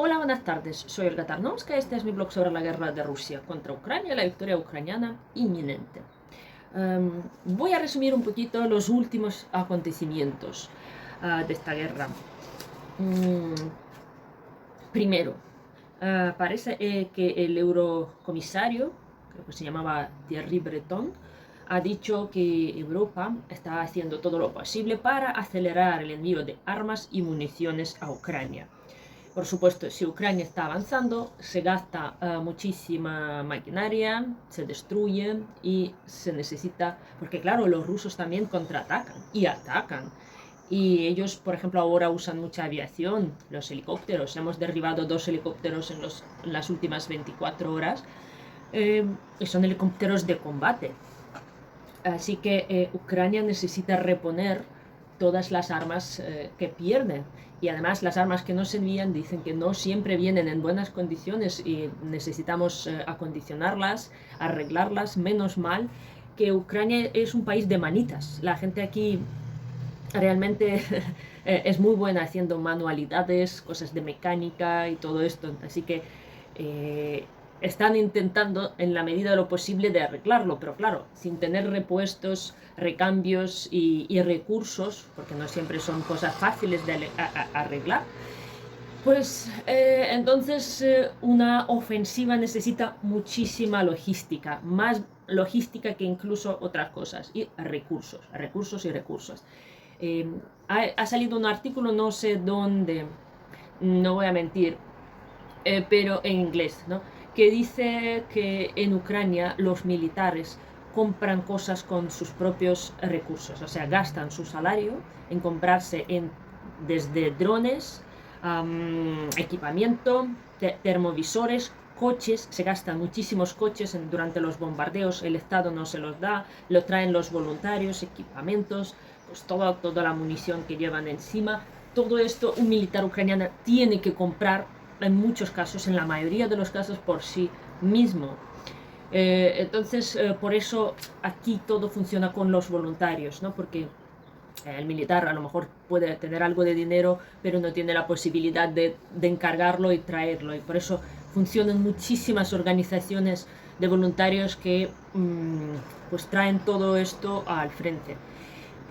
Hola, buenas tardes. Soy Olga Tarnowska. Este es mi blog sobre la guerra de Rusia contra Ucrania, la victoria ucraniana inminente. Voy a resumir un poquito los últimos acontecimientos de esta guerra. Mm, Primero, parece que el eurocomisario, creo que se llamaba Thierry Breton, ha dicho que Europa está haciendo todo lo posible para acelerar el envío de armas y municiones a Ucrania. Por supuesto, si Ucrania está avanzando, se gasta muchísima maquinaria, se destruye y se necesita, porque claro, los rusos también contraatacan y atacan. Y ellos, por ejemplo, ahora usan mucha aviación, los helicópteros. Hemos derribado 2 helicópteros en las últimas 24 horas. Y son helicópteros de combate. Así que Ucrania necesita reponer todas las armas que pierde. Y además las armas que nos envían dicen que no siempre vienen en buenas condiciones y necesitamos acondicionarlas, arreglarlas. Menos mal que Ucrania es un país de manitas. La gente aquí realmente es muy buena haciendo manualidades, cosas de mecánica y todo esto. Así que están intentando en la medida de lo posible de arreglarlo, pero claro, sin tener repuestos, recambios y recursos, porque no siempre son cosas fáciles de arreglar, pues entonces una ofensiva necesita muchísima logística, más logística que incluso otras cosas, y recursos, recursos y recursos. Ha salido un artículo, no sé dónde, no voy a mentir, pero en inglés, ¿no? Que dice que en Ucrania los militares compran cosas con sus propios recursos, o sea, gastan su salario en comprarse desde drones, equipamiento, termovisores, coches. Se gastan muchísimos coches durante los bombardeos, el Estado no se los da, lo traen los voluntarios, equipamientos, pues toda la munición que llevan encima. Todo esto un militar ucraniano tiene que comprar en muchos casos, en la mayoría de los casos, por sí mismo. Entonces, por eso aquí todo funciona con los voluntarios, ¿no? Porque el militar a lo mejor puede tener algo de dinero, pero no tiene la posibilidad de encargarlo y traerlo. Y por eso funcionan muchísimas organizaciones de voluntarios que pues traen todo esto al frente.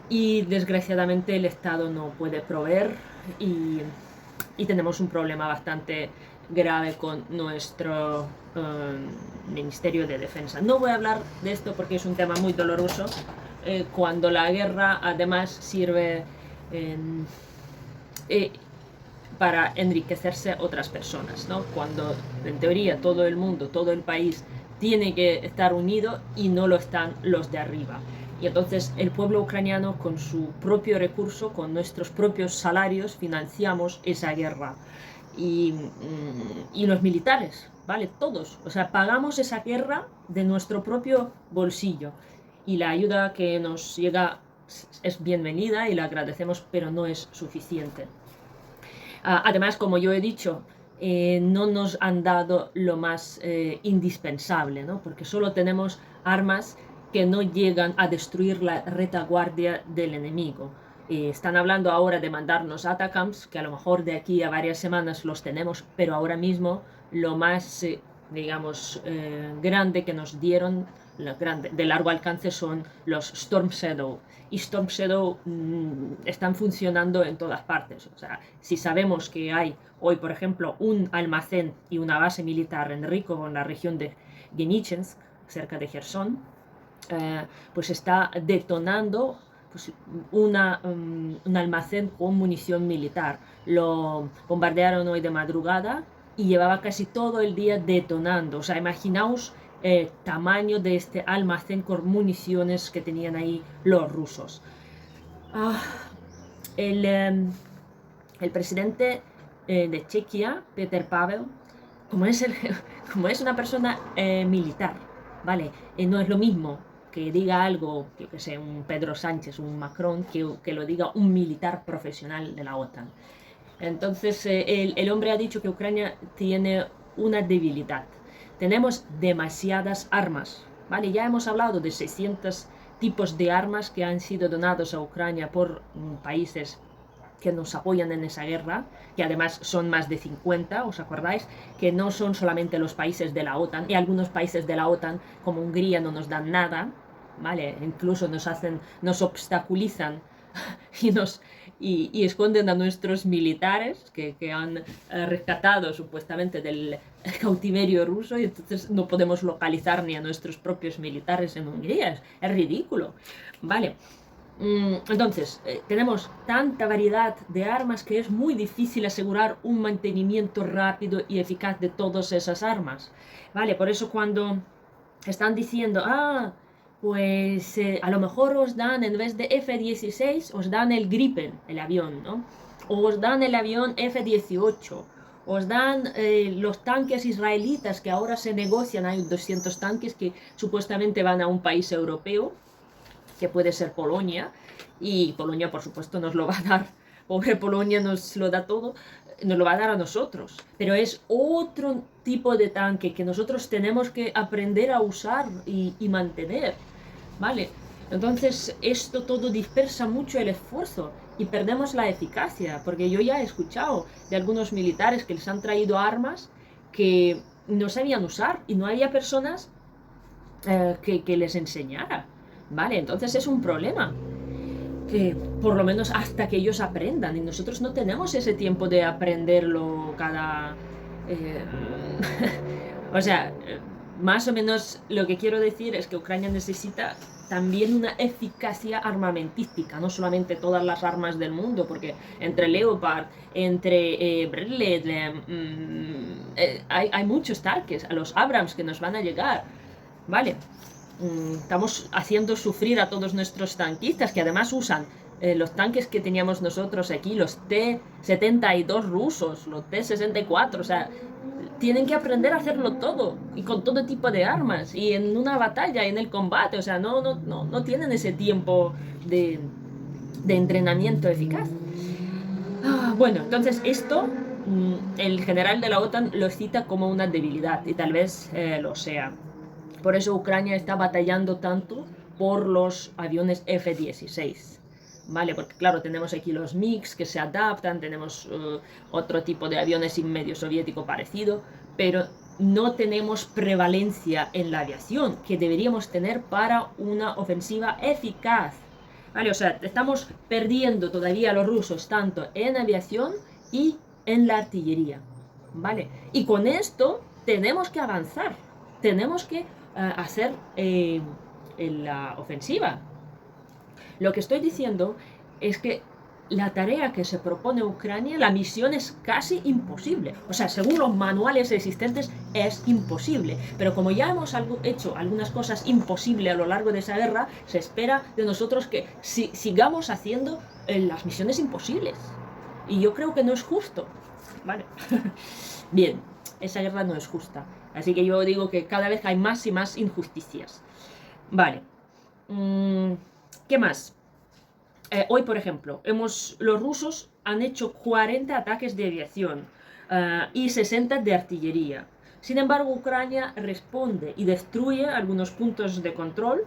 Y desgraciadamente el Estado no puede proveer y tenemos un problema bastante grave con nuestro Ministerio de Defensa. No voy a hablar de esto porque es un tema muy doloroso, cuando la guerra además sirve eh, para enriquecerse otras personas, ¿no? Cuando en teoría todo el mundo, todo el país tiene que estar unido y no lo están los de arriba. Y entonces el pueblo ucraniano con su propio recurso, con nuestros propios salarios, financiamos esa guerra. Y los militares, ¿vale? Todos. O sea, pagamos esa guerra de nuestro propio bolsillo. Y la ayuda que nos llega es bienvenida y la agradecemos, pero no es suficiente. Además, como yo he dicho, no nos han dado lo más indispensable, ¿no? Porque solo tenemos armas que no llegan a destruir la retaguardia del enemigo. Están hablando ahora de mandarnos ATACMS, que a lo mejor de aquí a varias semanas los tenemos, pero ahora mismo lo más, digamos, grande que nos dieron, de largo alcance, son los Storm Shadow. Y Storm Shadow están funcionando en todas partes. O sea, si sabemos que hay hoy, por ejemplo, un almacén y una base militar en Rykov, en la región de Genichensk, cerca de Gerson, pues está detonando pues, un almacén con munición militar. Lo bombardearon hoy de madrugada y llevaba casi todo el día detonando. O sea, imaginaos el tamaño de este almacén con municiones que tenían ahí los rusos. Ah, el, el presidente de Chequia, Petr Pavel, como es, como es una persona militar, ¿vale? No es lo mismo que diga algo, que sea un Pedro Sánchez, un Macron, que lo diga un militar profesional de la OTAN. Entonces, el hombre ha dicho que Ucrania tiene una debilidad. Tenemos demasiadas armas, ¿vale? Ya hemos hablado de 600 tipos de armas que han sido donados a Ucrania por países que nos apoyan en esa guerra, que además son más de 50, ¿os acordáis? Que no son solamente los países de la OTAN, y algunos países de la OTAN, como Hungría, no nos dan nada, ¿vale? Incluso nos obstaculizan y esconden a nuestros militares que han rescatado supuestamente del cautiverio ruso, y entonces no podemos localizar ni a nuestros propios militares en Hungría. Es ridículo, ¿vale? Entonces, tenemos tanta variedad de armas que es muy difícil asegurar un mantenimiento rápido y eficaz de todas esas armas, ¿vale? Por eso cuando están diciendo, pues a lo mejor os dan, en vez de F-16, os dan el Gripen, el avión, ¿no? O os dan el avión F-18, os dan los tanques israelitas que ahora se negocian, hay 200 tanques que supuestamente van a un país europeo, que puede ser Polonia, y Polonia por supuesto nos lo va a dar, pobre Polonia nos lo da todo, nos lo va a dar a nosotros, pero es otro tipo de tanque que nosotros tenemos que aprender a usar y mantener, ¿vale? Entonces esto todo dispersa mucho el esfuerzo y perdemos la eficacia, porque yo ya he escuchado de algunos militares que les han traído armas que no sabían usar y no había personas que les enseñara, ¿vale? Entonces es un problema, por lo menos hasta que ellos aprendan, y nosotros no tenemos ese tiempo de aprenderlo cada... eh, o sea, más o menos lo que quiero decir es que Ucrania necesita también una eficacia armamentística, no solamente todas las armas del mundo, porque entre Leopard, entre Bradley, hay muchos tanques, a los Abrams que nos van a llegar, ¿vale? Estamos haciendo sufrir a todos nuestros tanquistas, que además usan los tanques que teníamos nosotros aquí, los T-72 rusos, los T-64, o sea, tienen que aprender a hacerlo todo, y con todo tipo de armas, y en una batalla, en el combate, o sea, no tienen ese tiempo de entrenamiento eficaz. Bueno, entonces esto, el general de la OTAN lo cita como una debilidad, y tal vez lo sea. Por eso Ucrania está batallando tanto por los aviones F-16, ¿vale? Porque claro, tenemos aquí los MiGs que se adaptan, tenemos otro tipo de aviones sin medio soviético parecido, pero no tenemos prevalencia en la aviación que deberíamos tener para una ofensiva eficaz, ¿vale? O sea, estamos perdiendo todavía a los rusos tanto en aviación y en la artillería, ¿vale? Y con esto tenemos que avanzar, tenemos que hacer en la ofensiva. Lo que estoy diciendo es que la tarea que se propone Ucrania, la misión es casi imposible. O sea, según los manuales existentes es imposible. Pero como ya hemos hecho algunas cosas imposibles a lo largo de esa guerra, se espera de nosotros que sigamos haciendo las misiones imposibles. Y yo creo que no es justo, ¿vale? Bien, esa guerra no es justa. Así que yo digo que cada vez hay más y más injusticias. Vale. ¿Qué más? Hoy, por ejemplo, los rusos han hecho 40 ataques de aviación y 60 de artillería. Sin embargo, Ucrania responde y destruye algunos puntos de control,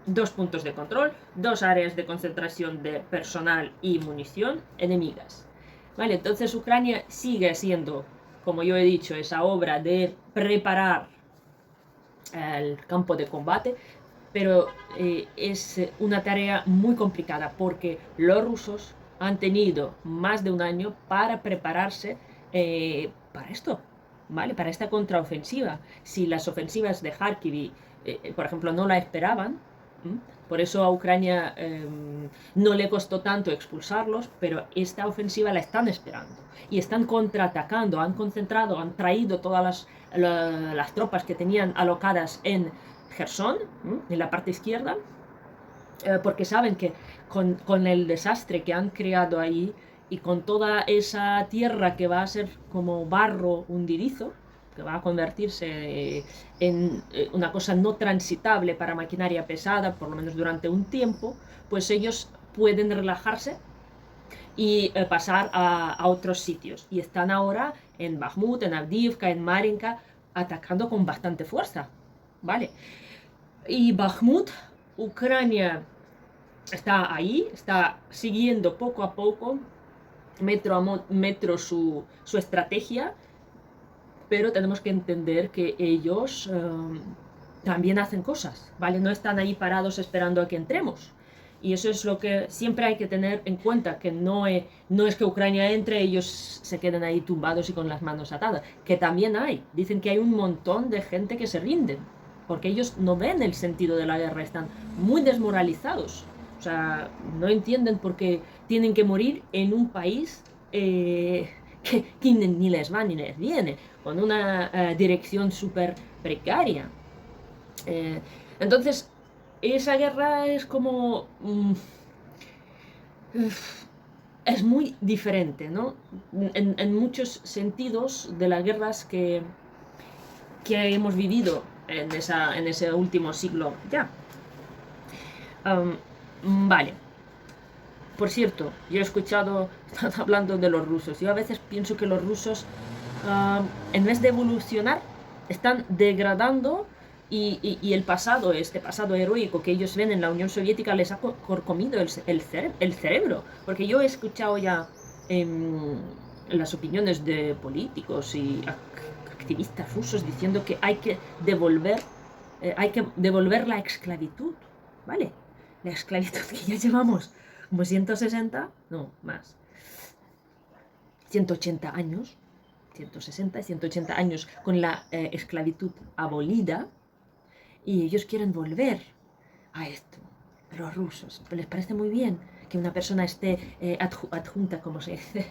2 puntos de control, 2 áreas de concentración de personal y munición enemigas. Vale, entonces Ucrania sigue siendo, como yo he dicho, esa obra de preparar el campo de combate, pero es una tarea muy complicada porque los rusos han tenido más de un año para prepararse para esto, ¿vale? Para esta contraofensiva. Si las ofensivas de Kharkiv, por ejemplo, no la esperaban, por eso a Ucrania no le costó tanto expulsarlos, pero esta ofensiva la están esperando. Y están contraatacando, han concentrado, han traído todas las tropas que tenían alocadas en Gerson, en la parte izquierda, porque saben que con el desastre que han creado ahí y con toda esa tierra que va a ser como barro hundidizo, que va a convertirse en una cosa no transitable para maquinaria pesada, por lo menos durante un tiempo, pues ellos pueden relajarse y pasar a otros sitios. Y están ahora en Bakhmut, en Avdiivka, en Marinka, atacando con bastante fuerza, ¿vale? Y Bakhmut, Ucrania está ahí, está siguiendo poco a poco metro a metro su estrategia, pero tenemos que entender que ellos también hacen cosas, ¿vale? No están ahí parados esperando a que entremos. Y eso es lo que siempre hay que tener en cuenta, que no es que Ucrania entre, ellos se queden ahí tumbados y con las manos atadas, que también hay. Dicen que hay un montón de gente que se rinden, porque ellos no ven el sentido de la guerra, están muy desmoralizados. O sea, no entienden por qué tienen que morir en un país que ni les va ni les viene, con una dirección súper precaria. Entonces, esa guerra es como... es muy diferente, ¿no? En muchos sentidos de las guerras que hemos vivido en ese último siglo ya. Vale. Por cierto, yo he escuchado, están hablando de los rusos. Yo a veces pienso que los rusos, en vez de evolucionar, están degradando y el pasado, este pasado heroico que ellos ven en la Unión Soviética, les ha comido el cerebro. Porque yo he escuchado ya las opiniones de políticos y activistas rusos diciendo que hay que devolver la esclavitud, ¿vale? La esclavitud que ya llevamos como 160, no, más, 180 años, 160 y 180 años con la esclavitud abolida, y ellos quieren volver a esto. Los rusos, les parece muy bien que una persona esté adjunta, como se dice,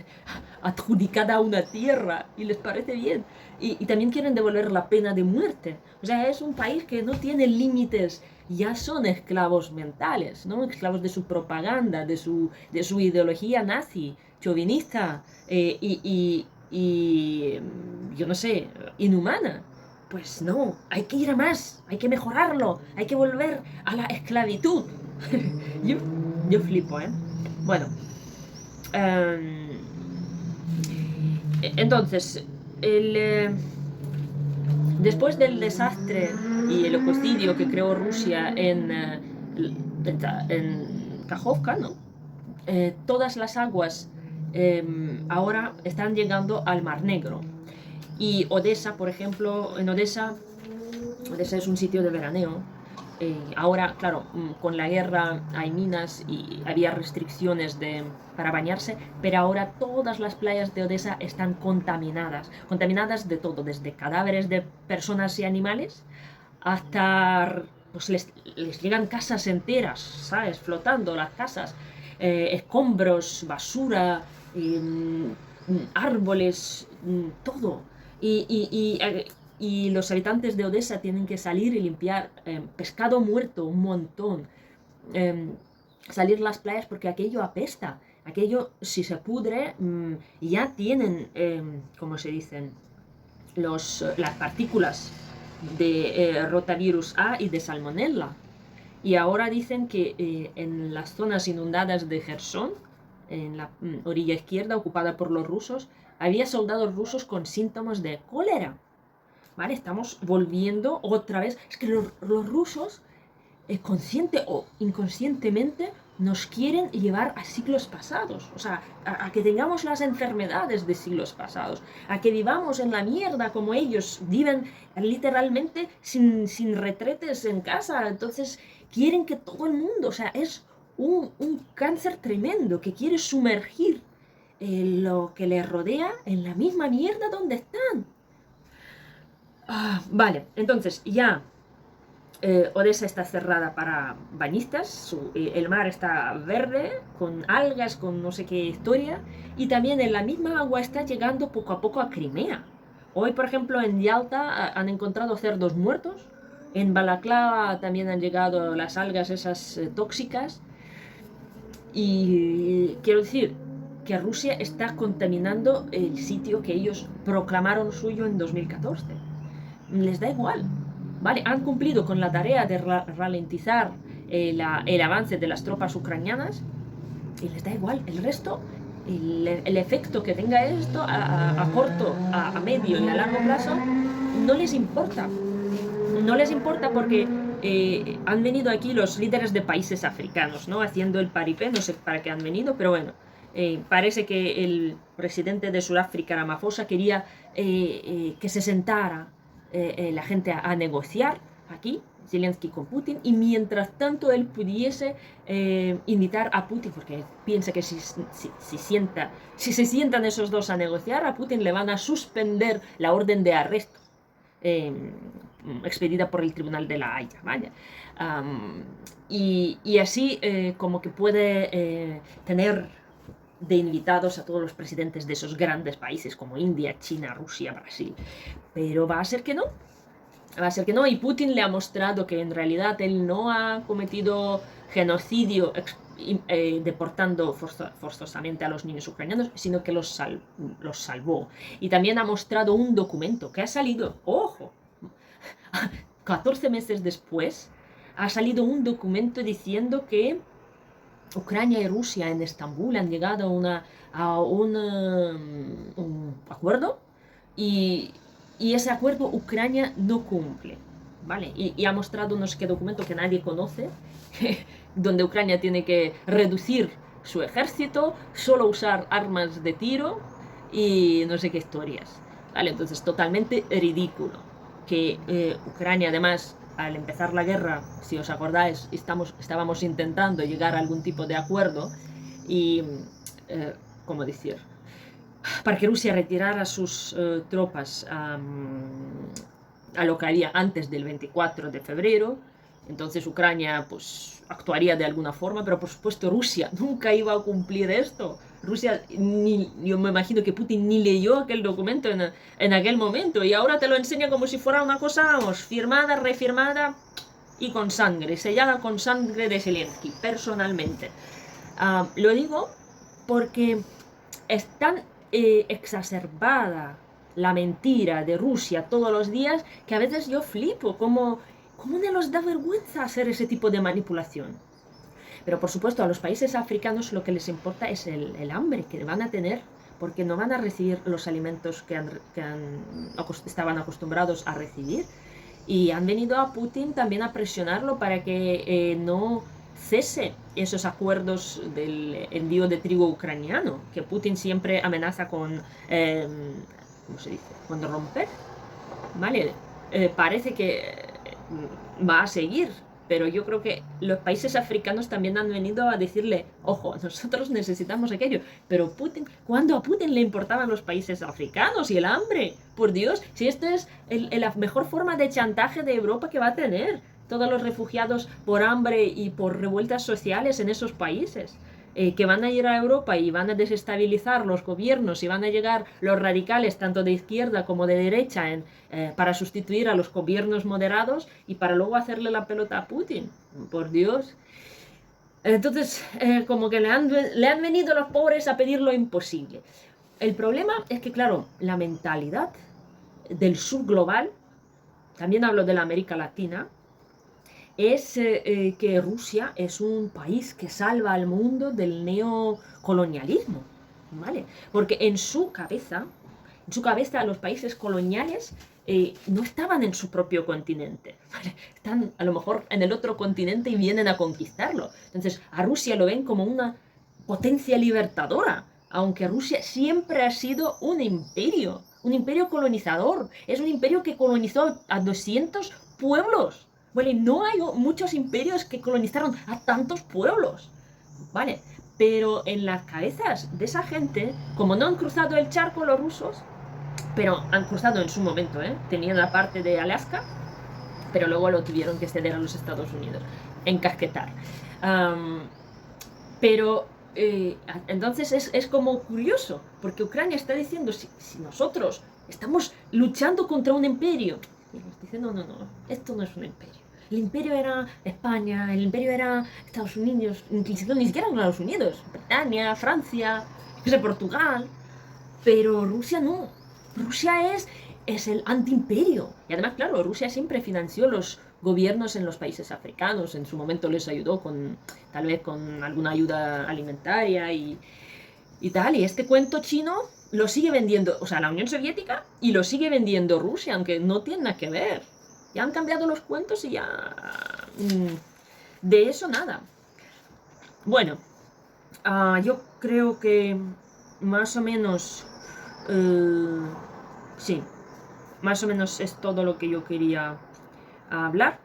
adjudicada a una tierra, y les parece bien. Y también quieren devolver la pena de muerte. O sea, es un país que no tiene límites, ya son esclavos mentales, ¿no? Esclavos de su propaganda, de su ideología nazi, chauvinista, yo no sé, inhumana. Pues no, hay que ir a más, hay que mejorarlo, hay que volver a la esclavitud. yo flipo, ¿eh? Bueno, entonces, después del desastre y el ecocidio que creó Rusia en Kajovka, ¿no? Todas las aguas ahora están llegando al Mar Negro. Y Odessa, por ejemplo, en Odessa es un sitio de veraneo. Ahora, claro, con la guerra hay minas y había restricciones para bañarse, pero ahora todas las playas de Odessa están contaminadas de todo, desde cadáveres de personas y animales hasta, pues les llegan casas enteras, ¿sabes? Flotando las casas, escombros, basura, árboles, todo. Y los habitantes de Odessa tienen que salir y limpiar pescado muerto, un montón. Salir las playas porque aquello apesta. Aquello, si se pudre, ya tienen, ¿cómo se dicen? Las partículas de rotavirus A y de salmonella. Y ahora dicen que en las zonas inundadas de Gerson, en la orilla izquierda ocupada por los rusos, había soldados rusos con síntomas de cólera. ¿Vale? Estamos volviendo otra vez. Es que los rusos, consciente o inconscientemente, nos quieren llevar a siglos pasados. O sea, a que tengamos las enfermedades de siglos pasados. A que vivamos en la mierda como ellos. Viven literalmente sin retretes en casa. Entonces, quieren que todo el mundo... O sea, es un cáncer tremendo que quiere sumergir lo que les rodea en la misma mierda donde están. Vale, entonces ya Odessa está cerrada para bañistas, el mar está verde, con algas, con no sé qué historia, y también en la misma agua está llegando poco a poco a Crimea. Hoy, por ejemplo, en Yalta han encontrado cerdos muertos, en Balaklava también han llegado las algas esas tóxicas, y quiero decir que Rusia está contaminando el sitio que ellos proclamaron suyo en 2014. Les da igual, ¿vale? Han cumplido con la tarea de ralentizar el avance de las tropas ucranianas y les da igual. El resto, el efecto que tenga esto a corto, a medio y a largo plazo, no les importa. No les importa porque han venido aquí los líderes de países africanos, ¿no? Haciendo el paripé, no sé para qué han venido, pero bueno. Parece que el presidente de Sudáfrica, Ramaphosa, quería que se sentara la gente a negociar aquí, Zelensky con Putin, y mientras tanto él pudiese invitar a Putin, porque piensa que si se sientan esos dos a negociar, a Putin le van a suspender la orden de arresto eh, expedida por el Tribunal de la Haya, ¿vale? Y así como que puede tener de invitados a todos los presidentes de esos grandes países como India, China, Rusia, Brasil. Pero va a ser que no. Va a ser que no, y Putin le ha mostrado que en realidad él no ha cometido genocidio deportando forzosamente a los niños ucranianos, sino que los salvó. Y también ha mostrado un documento que ha salido, ojo, 14 meses después, ha salido un documento diciendo que Ucrania y Rusia en Estambul han llegado a un acuerdo y, ese acuerdo Ucrania no cumple, ¿vale? Y ha mostrado no sé qué documento que nadie conoce, donde Ucrania tiene que reducir su ejército, solo usar armas de tiro y no sé qué historias, ¿vale? Entonces totalmente ridículo que Ucrania además al empezar la guerra, si os acordáis, estábamos intentando llegar a algún tipo de acuerdo y, ¿cómo decir? Para que Rusia retirara sus tropas a lo que haría antes del 24 de febrero. Entonces Ucrania pues actuaría de alguna forma, pero por supuesto Rusia nunca iba a cumplir esto. Rusia, yo me imagino que Putin ni leyó aquel documento en aquel momento y ahora te lo enseña como si fuera una cosa, vamos, firmada, refirmada y con sangre, sellada con sangre de Zelensky, personalmente. Lo digo porque es tan exacerbada la mentira de Rusia todos los días que a veces yo flipo, ¿cómo no los da vergüenza hacer ese tipo de manipulación? Pero por supuesto a los países africanos lo que les importa es el hambre que van a tener, porque no van a recibir los alimentos que estaban acostumbrados a recibir. Y han venido a Putin también a presionarlo para que no cese esos acuerdos del envío de trigo ucraniano, que Putin siempre amenaza con, ¿cómo se dice?, con romper, ¿vale? Parece que va a seguir, pero yo creo que los países africanos también han venido a decirle, ojo, nosotros necesitamos aquello, pero Putin, ¿cuándo a Putin le importaban los países africanos y el hambre? Por Dios, si esto es la mejor forma de chantaje de Europa que va a tener, todos los refugiados por hambre y por revueltas sociales en esos países. Que van a ir a Europa y van a desestabilizar los gobiernos y van a llegar los radicales tanto de izquierda como de derecha para sustituir a los gobiernos moderados y para luego hacerle la pelota a Putin. Por Dios. Entonces, como que le han venido los pobres a pedir lo imposible. El problema es que, claro, la mentalidad del sur global, también hablo de la América Latina, es que Rusia es un país que salva al mundo del neocolonialismo, ¿vale? Porque en su cabeza los países coloniales no estaban en su propio continente, ¿vale? Están a lo mejor en el otro continente y vienen a conquistarlo. Entonces a Rusia lo ven como una potencia libertadora, aunque Rusia siempre ha sido un imperio colonizador, es un imperio que colonizó a 200 pueblos. Vale, no hay muchos imperios que colonizaron a tantos pueblos, ¿vale? Pero en las cabezas de esa gente, como no han cruzado el charco los rusos, pero han cruzado en su momento, tenían la parte de Alaska, pero luego lo tuvieron que ceder a los Estados Unidos, encasquetar. Pero entonces es como curioso, porque Ucrania está diciendo, si nosotros estamos luchando contra un imperio, y nos dicen, no, esto no es un imperio. El imperio era España, el imperio era Estados Unidos, ni siquiera Estados Unidos, Bretaña, Francia, Portugal, pero Rusia no. Rusia es el antiimperio. Y además, claro, Rusia siempre financió los gobiernos en los países africanos. En su momento les ayudó tal vez con alguna ayuda alimentaria y tal. Y este cuento chino lo sigue vendiendo, o sea, la Unión Soviética, y lo sigue vendiendo Rusia, aunque no tiene nada que ver. Ya han cambiado los cuentos y ya... de eso nada. Bueno, yo creo que más o menos, sí, más o menos es todo lo que yo quería hablar.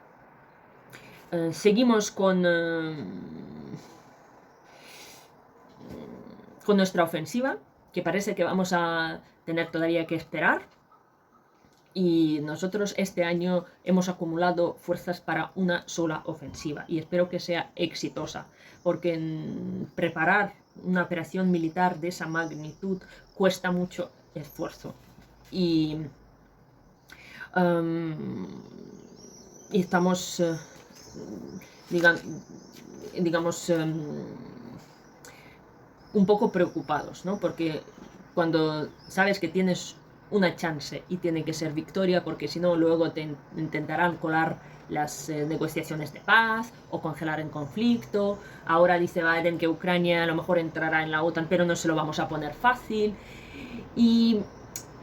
Seguimos con nuestra ofensiva, que parece que vamos a tener todavía que esperar. Y nosotros este año hemos acumulado fuerzas para una sola ofensiva y espero que sea exitosa, porque preparar una operación militar de esa magnitud cuesta mucho esfuerzo. Y, y estamos, digamos, un poco preocupados, ¿no? Porque cuando sabes que tienes una chance y tiene que ser victoria, porque si no luego te intentarán colar las negociaciones de paz o congelar el conflicto. Ahora dice Biden que Ucrania a lo mejor entrará en la OTAN, pero no se lo vamos a poner fácil. Y,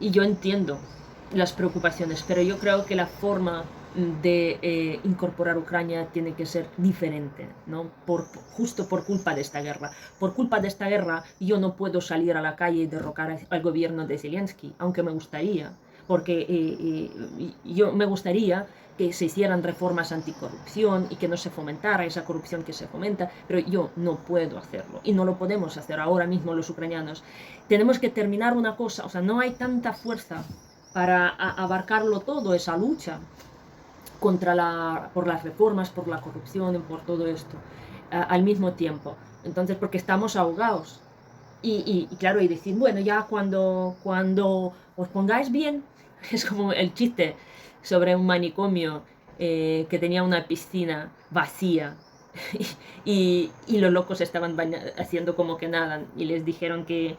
y yo entiendo las preocupaciones, pero yo creo que la forma de incorporar Ucrania tiene que ser diferente, ¿no? Justo por culpa de esta guerra. Por culpa de esta guerra yo no puedo salir a la calle y derrocar al gobierno de Zelensky, aunque me gustaría, porque yo me gustaría que se hicieran reformas anticorrupción y que no se fomentara esa corrupción que se fomenta, pero yo no puedo hacerlo y no lo podemos hacer ahora mismo los ucranianos. Tenemos que terminar una cosa, o sea, no hay tanta fuerza para abarcarlo todo, esa lucha por las reformas, por la corrupción, por todo esto, al mismo tiempo. Entonces, porque estamos ahogados. Y claro, y decir, bueno, ya cuando os pongáis bien, es como el chiste sobre un manicomio que tenía una piscina vacía y los locos estaban haciendo como que nadan y les dijeron que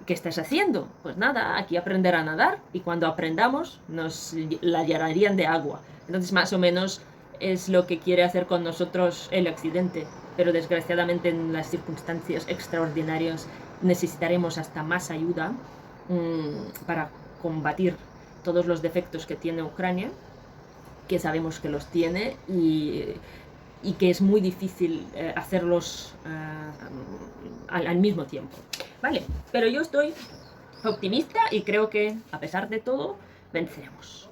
¿qué estás haciendo? Pues nada, aquí aprender a nadar y cuando aprendamos nos la llenarían de agua. Entonces más o menos es lo que quiere hacer con nosotros el Occidente, pero desgraciadamente en las circunstancias extraordinarias necesitaremos hasta más ayuda para combatir todos los defectos que tiene Ucrania, que sabemos que los tiene y que es muy difícil hacerlos al mismo tiempo. Vale, pero yo estoy optimista y creo que a pesar de todo venceremos.